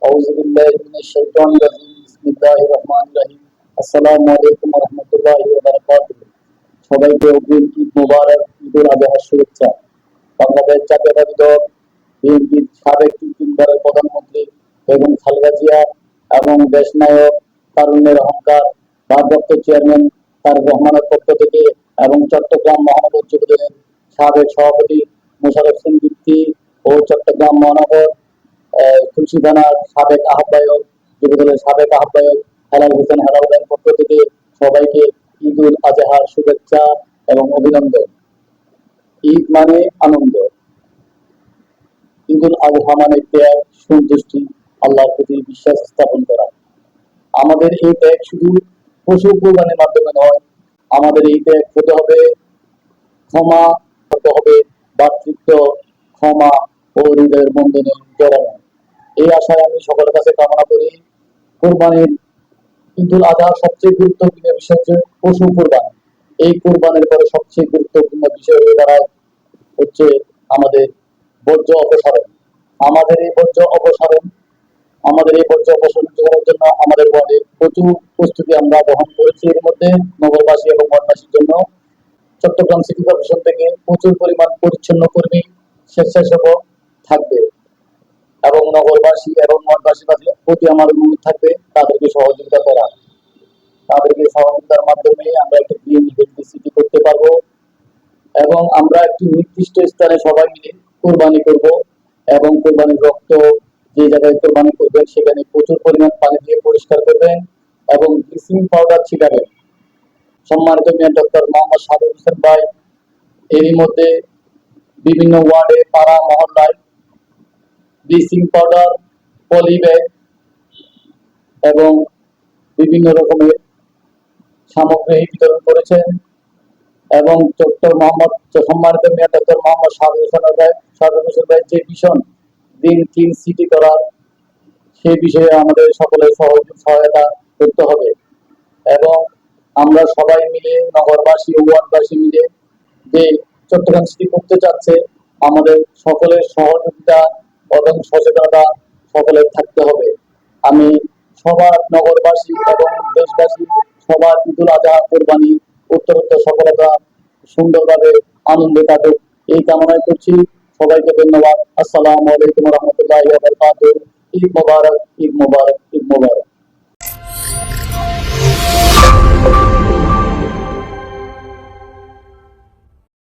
أعوذ بالله من الشيطان الرجيم بسم الله الرحمن الرحيم আসসালামু আলাইকুম ওয়া রাহমাতুল্লাহি ওয়া বারাকাতুহু। সবাইকে অগ্রিম ঈদ মোবারক, ঈদুল আজহার শুভেচ্ছা। বাংলাদেশ জাতীয়তাবাদী দল বিএনপির সাবেক তিনবারের প্রধানমন্ত্রী বেগম খালেদা জিয়া এবং দেশনায়ক তারুণ্যের অহংকার ভারপ্রাপ্ত চেয়ারম্যান তারেক রহমানের পক্ষ থেকে এবং চট্টগ্রাম মহানগর যুবদলের সাবেক সভাপতি মোশাররফ হোসেন দীপ্তি ও চট্টগ্রাম মহানগর খুলশী থানার সাবেক আহ্বায়ক, যুবদলের সাবেক আহ্বায়ক হেলাল হোসেন হেলাল ভাইয়ের পক্ষ থেকে সবাইকে ঈদ উল আজহার শুভেচ্ছা এবং অভিনন্দন। ঈদ মানে আনন্দ, ঈদ উল আজহা মানে ত্যাগ, সন্তুষ্টি, আল্লাহর প্রতি বিশ্বাস স্থাপন করা। আমাদের এই ত্যাগ শুধু পশু কোরবানির মাধ্যমে নয়, আমাদের এই ত্যাগ হতে হবে ক্ষমা, হতে হবে ভাতৃত্ব, ক্ষমা ও হৃদয়ের বন্ধনে জড়ানো। এই আশায় আমি সকলের কাছে কামনা করি কোরবানির ঈদ উল আজহার সবচেয়ে গুরুত্বপূর্ণ বিষয় হচ্ছে পশু কোরবানি। এই কোরবানির পরে সবচেয়ে গুরুত্বপূর্ণ বিষয় হয়ে দাঁড়ায় হচ্ছে আমাদের বর্জ্য অপসারণ। আমাদের এই বর্জ্য অপসারণ আমাদের এই বর্জ্য অপসারণ করার জন্য আমাদের ওয়ার্ডে প্রচুর প্রস্তুতি আমরা গ্রহণ করেছি। এর মধ্যে নগরবাসী এবং ওয়ার্ডবাসীর জন্য চট্টগ্রাম সিটি কর্পোরেশন থেকে প্রচুর পরিমাণ পরিচ্ছন্ন কর্মী, স্বেচ্ছাসেবক থাকবে এবং নগরবাসী এবং ওয়ার্ডবাসীর প্রতি আমার অনুরোধ থাকবে তাদেরকে সহযোগিতা করা। তাদেরকে সহযোগিতার মাধ্যমে আমরা একটা গ্রিন হেলদি সিটি করতে পারবো এবং আমরা একটি নির্দিষ্ট স্থানে সবাই মিলে কোরবানি করব এবং কোরবানির রক্ত যে জায়গায় কোরবানি করবেন সেখানে প্রচুর পরিমাণ পানি দিয়ে পরিষ্কার করবেন এবং ব্লিচিং পাউডার ছিটাবেন। সম্মানিত মেয়র ডক্টর মোহাম্মদ সাদেক হোসেন ভাই এরই মধ্যে বিভিন্ন ওয়ার্ডে, পাড়া মহল্লায় ব্লিচিং পাউডার, পলি ব্যাগ এবং বিভিন্ন রকমের সামগ্রী বিতরণ করেছেন এবং সম্মানিত মেয়র ডক্টর মোহাম্মদ সাদেক হোসেন ভাই যে ভীষণ গ্রিন ক্লিন সিটি করার, সেই বিষয়ে আমাদের সকলের সহায়তা করতে হবে এবং আমরা সবাই মিলে নগরবাসী ও ওয়ার্ডবাসী মিলে যে চট্টগ্রাম সিটি করতে চাচ্ছে, আমাদের সকলের সহযোগিতা এবং সচেতনতা সকলের থাকতে হবে। আমি সবার নগরবাসী এবং দেশবাসী সবার ঈদ উল আজহা কোরবানি উত্তরোত্তর সফলতা সুন্দরভাবে আনন্দে কাটুক এই কামনায় করছি। সবাইকে ধন্যবাদ। আসসালামু আলাইকুম ওয়া রাহমাতুল্লাহি ওয়া বারাকাতুহু। ঈদ মোবারক, ঈদ মোবারক, ঈদ মোবারক।